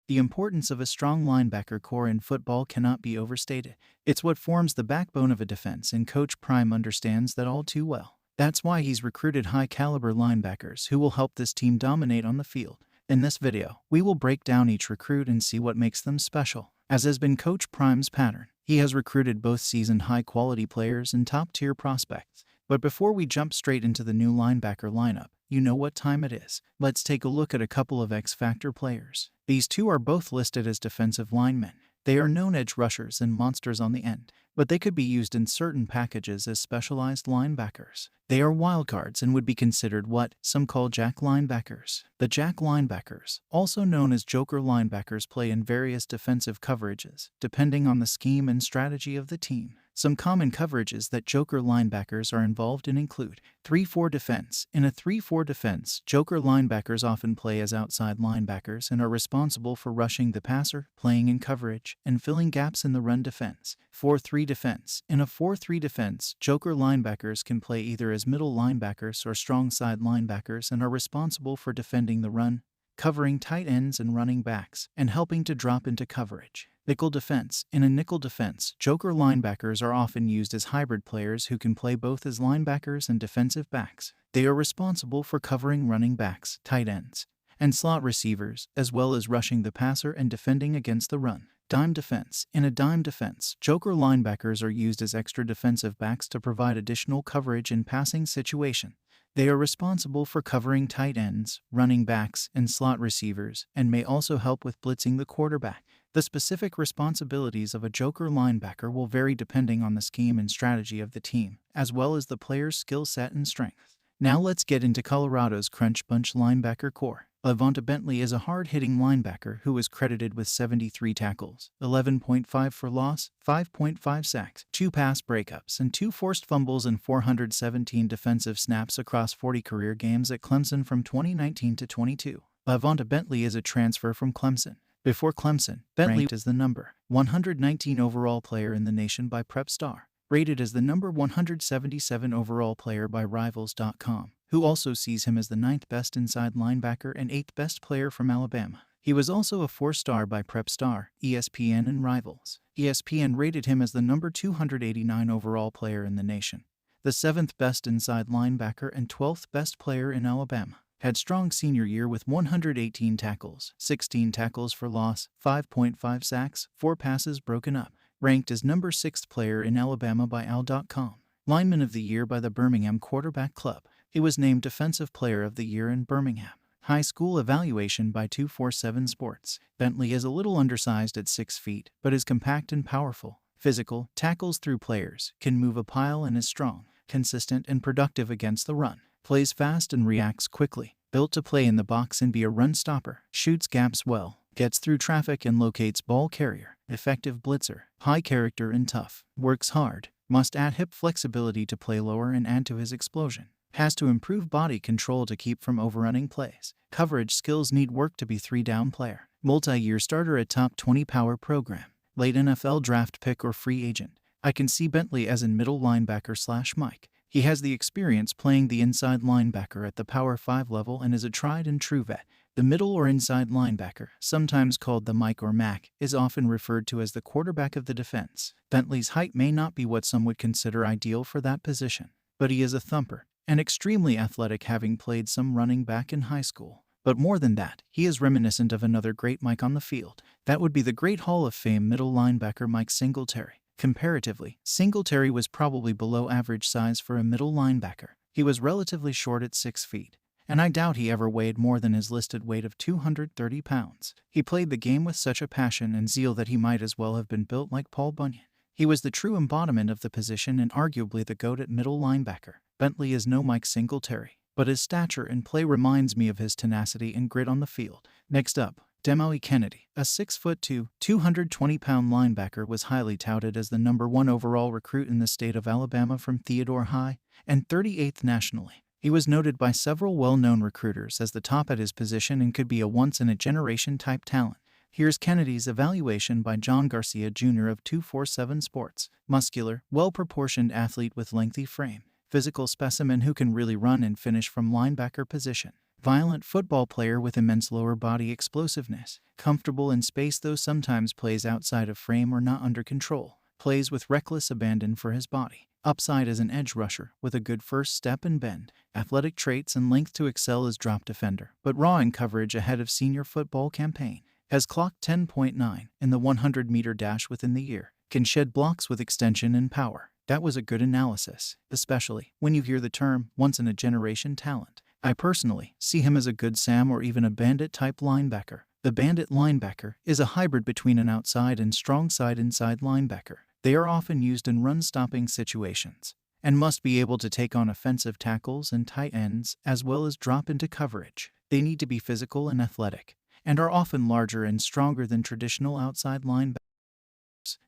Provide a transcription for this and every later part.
The importance of a strong linebacker core in football cannot be overstated. It's what forms the backbone of a defense, and Coach Prime understands that all too well. That's why he's recruited high-caliber linebackers who will help this team dominate on the field. In this video, we will break down each recruit and see what makes them special. As has been Coach Prime's pattern, he has recruited both seasoned high-quality players and top-tier prospects. But before we jump straight into the new linebacker lineup, you know what time it is. Let's take a look at a couple of X-Factor players. These two are both listed as defensive linemen. They are known edge rushers and monsters on the end, but they could be used in certain packages as specialized linebackers. They are wildcards and would be considered what some call jack linebackers. The jack linebackers, also known as joker linebackers, play in various defensive coverages, depending on the scheme and strategy of the team. Some common coverages that joker linebackers are involved in include 3-4 defense. In a 3-4 defense, joker linebackers often play as outside linebackers and are responsible for rushing the passer, playing in coverage, and filling gaps in the run defense. 4-3 defense. In a 4-3 defense, joker linebackers can play either as middle linebackers or strong side linebackers and are responsible for defending the run, covering tight ends and running backs, and helping to drop into coverage. Nickel defense. In a nickel defense, joker linebackers are often used as hybrid players who can play both as linebackers and defensive backs. They are responsible for covering running backs, tight ends, and slot receivers, as well as rushing the passer and defending against the run. Dime defense. In a dime defense, joker linebackers are used as extra defensive backs to provide additional coverage in passing situation. They are responsible for covering tight ends, running backs, and slot receivers, and may also help with blitzing the quarterback. The specific responsibilities of a joker linebacker will vary depending on the scheme and strategy of the team, as well as the player's skill set and strength. Now let's get into Colorado's Crunch Bunch linebacker core. Vonta Bentley is a hard-hitting linebacker who is credited with 73 tackles, 11.5 for loss, 5.5 sacks, 2 pass breakups, and 2 forced fumbles and 417 defensive snaps across 40 career games at Clemson from 2019 to 22. Vonta Bentley is a transfer from Clemson. Before Clemson, Bentley is the number 119 overall player in the nation by Prep Star, rated as the number 177 overall player by Rivals.com, who also sees him as the 9th best inside linebacker and 8th best player from Alabama. He was also a 4-star by Prep Star, ESPN, and Rivals. ESPN rated him as the number 289 overall player in the nation, the 7th best inside linebacker and 12th best player in Alabama. Had strong senior year with 118 tackles, 16 tackles for loss, 5.5 sacks, 4 passes broken up. Ranked as number 6th player in Alabama by Al.com. Lineman of the Year by the Birmingham Quarterback Club. He was named Defensive Player of the Year in Birmingham. High school evaluation by 247 Sports. Bentley is a little undersized at 6 feet, but is compact and powerful. Physical, tackles through players, can move a pile and is strong, consistent and productive against the run. Plays fast and reacts quickly. Built to play in the box and be a run stopper. Shoots gaps well. Gets through traffic and locates ball carrier. Effective blitzer. High character and tough. Works hard. Must add hip flexibility to play lower and add to his explosion. Has to improve body control to keep from overrunning plays. Coverage skills need work to be 3-down player. Multi-year starter at top 20 power program. Late NFL draft pick or free agent. I can see Bentley as in middle linebacker/Mike. He has the experience playing the inside linebacker at the Power 5 level and is a tried and true vet. The middle or inside linebacker, sometimes called the Mike or Mac, is often referred to as the quarterback of the defense. Bentley's height may not be what some would consider ideal for that position, but he is a thumper and extremely athletic, having played some running back in high school. But more than that, he is reminiscent of another great Mike on the field. That would be the great Hall of Fame middle linebacker Mike Singletary. Comparatively, Singletary was probably below average size for a middle linebacker. He was relatively short at 6 feet, and I doubt he ever weighed more than his listed weight of 230 pounds. He played the game with such a passion and zeal that he might as well have been built like Paul Bunyan. He was the true embodiment of the position and arguably the GOAT at middle linebacker. Bentley is no Mike Singletary, but his stature and play reminds me of his tenacity and grit on the field. Next up, Demouy Kennedy, a 6'2", 220-pound linebacker, was highly touted as the number 1 overall recruit in the state of Alabama from Theodore High and 38th nationally. He was noted by several well-known recruiters as the top at his position and could be a once-in-a-generation type talent. Here's Kennedy's evaluation by John Garcia Jr. of 247 Sports. Muscular, well-proportioned athlete with lengthy frame. Physical specimen who can really run and finish from linebacker position. Violent football player with immense lower body explosiveness. Comfortable in space though sometimes plays outside of frame or not under control. Plays with reckless abandon for his body. Upside as an edge rusher with a good first step and bend. Athletic traits and length to excel as drop defender, but raw in coverage ahead of senior football campaign. Has clocked 10.9 in the 100-meter dash within the year. Can shed blocks with extension and power. That was a good analysis, especially when you hear the term once-in-a-generation talent. I personally see him as a good Sam or even a bandit-type linebacker. The bandit linebacker is a hybrid between an outside and strong side inside linebacker. They are often used in run-stopping situations and must be able to take on offensive tackles and tight ends as well as drop into coverage. They need to be physical and athletic and are often larger and stronger than traditional outside linebackers.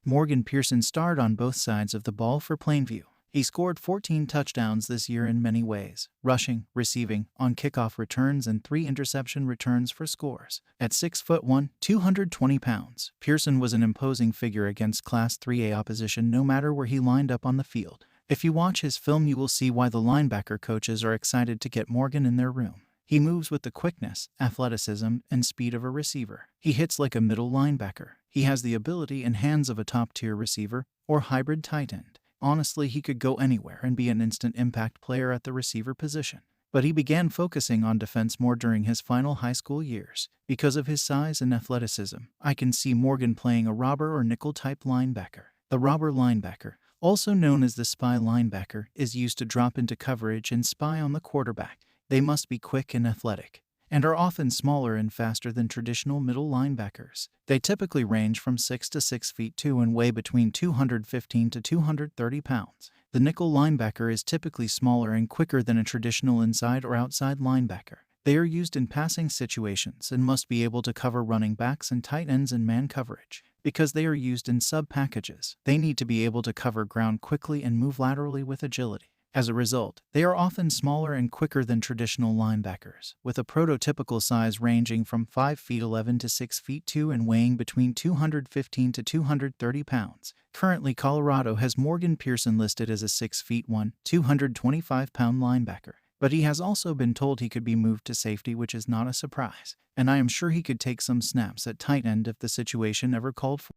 Morgan Pearson starred on both sides of the ball for Plainview. He scored 14 touchdowns this year in many ways, rushing, receiving, on kickoff returns and 3 interception returns for scores. At 6'1", 220 pounds, Pearson was an imposing figure against Class 3A opposition no matter where he lined up on the field. If you watch his film you will see why the linebacker coaches are excited to get Morgan in their room. He moves with the quickness, athleticism, and speed of a receiver. He hits like a middle linebacker. He has the ability and hands of a top-tier receiver or hybrid tight end. Honestly, he could go anywhere and be an instant impact player at the receiver position. But he began focusing on defense more during his final high school years. Because of his size and athleticism, I can see Morgan playing a robber or nickel-type linebacker. The robber linebacker, also known as the spy linebacker, is used to drop into coverage and spy on the quarterback. They must be quick and athletic, and are often smaller and faster than traditional middle linebackers. They typically range from 6 to 6 feet 2 and weigh between 215 to 230 pounds. The nickel linebacker is typically smaller and quicker than a traditional inside or outside linebacker. They are used in passing situations and must be able to cover running backs and tight ends in man coverage. Because they are used in sub-packages, they need to be able to cover ground quickly and move laterally with agility. As a result, they are often smaller and quicker than traditional linebackers, with a prototypical size ranging from 5 feet 11 to 6 feet 2 and weighing between 215 to 230 pounds. Currently, Colorado has Morgan Pearson listed as a 6 feet 1, 225-pound linebacker, but he has also been told he could be moved to safety, which is not a surprise, and I am sure he could take some snaps at tight end if the situation ever called for.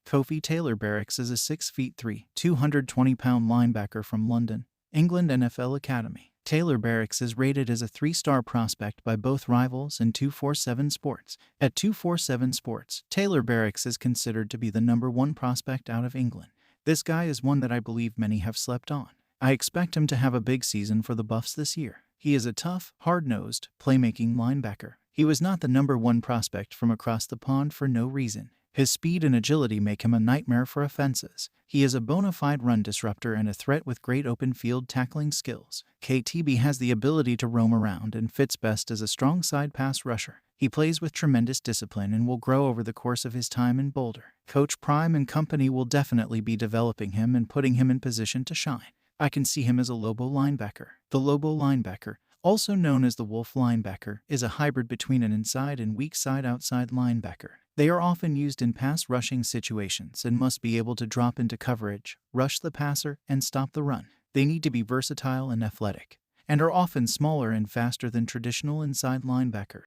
Kofi Taylor Barracks is a 6 feet 3, 220-pound linebacker from London, England NFL Academy. Taylor Barracks is rated as a 3-star prospect by both Rivals and 247 Sports. At 247 Sports, Taylor Barracks is considered to be the #1 prospect out of England. This guy is one that I believe many have slept on. I expect him to have a big season for the Buffs this year. He is a tough, hard-nosed, playmaking linebacker. He was not the #1 prospect from across the pond for no reason. His speed and agility make him a nightmare for offenses. He is a bona fide run disruptor and a threat with great open field tackling skills. KTB has the ability to roam around and fits best as a strong side pass rusher. He plays with tremendous discipline and will grow over the course of his time in Boulder. Coach Prime and company will definitely be developing him and putting him in position to shine. I can see him as a Lobo linebacker. The Lobo linebacker, also known as the Wolf linebacker, is a hybrid between an inside and weak side outside linebacker. They are often used in pass rushing situations and must be able to drop into coverage, rush the passer, and stop the run. They need to be versatile and athletic, and are often smaller and faster than traditional inside linebackers.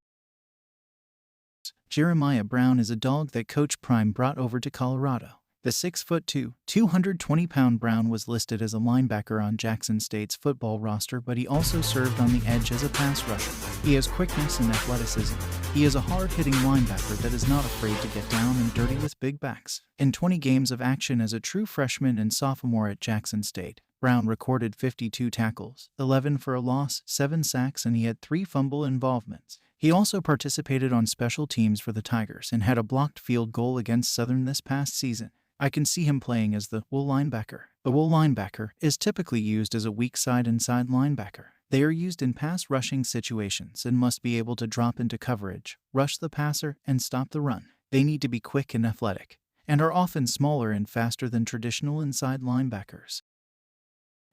Jeremiah Brown is a dog that Coach Prime brought over to Colorado. The 6'2", 220-pound Brown was listed as a linebacker on Jackson State's football roster, but he also served on the edge as a pass rusher. He has quickness and athleticism. He is a hard-hitting linebacker that is not afraid to get down and dirty with big backs. In 20 games of action as a true freshman and sophomore at Jackson State, Brown recorded 52 tackles, 11 for a loss, 7 sacks, and he had 3 fumble involvements. He also participated on special teams for the Tigers and had a blocked field goal against Southern this past season. I can see him playing as the Wool linebacker. The Wool linebacker is typically used as a weak side inside linebacker. They are used in pass rushing situations and must be able to drop into coverage, rush the passer, and stop the run. They need to be quick and athletic, and are often smaller and faster than traditional inside linebackers.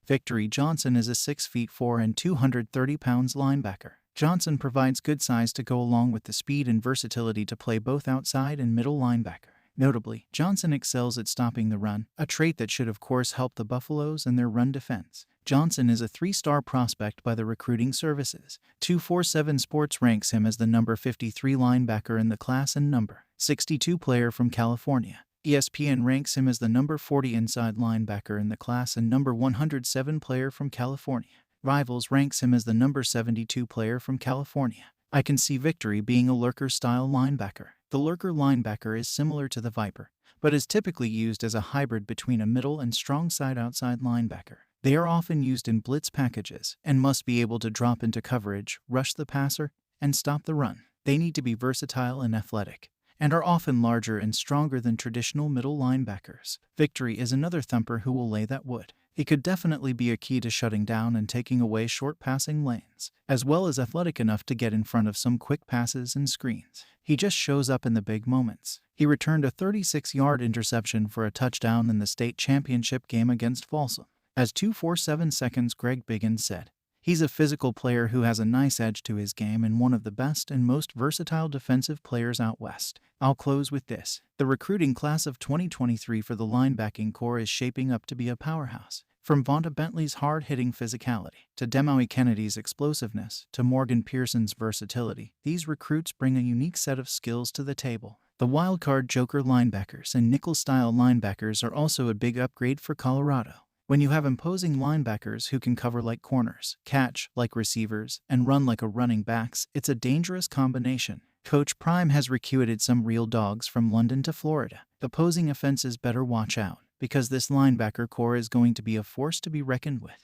Victory Johnson is a 6'4" and 230 pounds linebacker. Johnson provides good size to go along with the speed and versatility to play both outside and middle linebacker. Notably, Johnson excels at stopping the run, a trait that should of course help the Buffaloes and their run defense. Johnson is a 3-star prospect by the recruiting services. 247 Sports ranks him as the number 53 linebacker in the class and number 62 player from California. ESPN ranks him as the number 40 inside linebacker in the class and number 107 player from California. Rivals ranks him as the number 72 player from California. I can see Victory being a lurker-style linebacker. The lurker linebacker is similar to the Viper, but is typically used as a hybrid between a middle and strong side-outside linebacker. They are often used in blitz packages and must be able to drop into coverage, rush the passer, and stop the run. They need to be versatile and athletic, and are often larger and stronger than traditional middle linebackers. Victory is another thumper who will lay that wood. He could definitely be a key to shutting down and taking away short passing lanes, as well as athletic enough to get in front of some quick passes and screens. He just shows up in the big moments. He returned a 36-yard interception for a touchdown in the state championship game against Folsom. As 247 seconds Greg Biggins said, he's a physical player who has a nice edge to his game and one of the best and most versatile defensive players out west. I'll close with this. The recruiting class of 2023 for the linebacking core is shaping up to be a powerhouse. From Vonta Bentley's hard-hitting physicality to Demouy Kennedy's explosiveness to Morgan Pearson's versatility, these recruits bring a unique set of skills to the table. The wildcard joker linebackers and nickel-style linebackers are also a big upgrade for Colorado. When you have imposing linebackers who can cover like corners, catch like receivers, and run like a running backs, it's a dangerous combination. Coach Prime has recruited some real dogs from London to Florida. Opposing offenses better watch out, because this linebacker core is going to be a force to be reckoned with.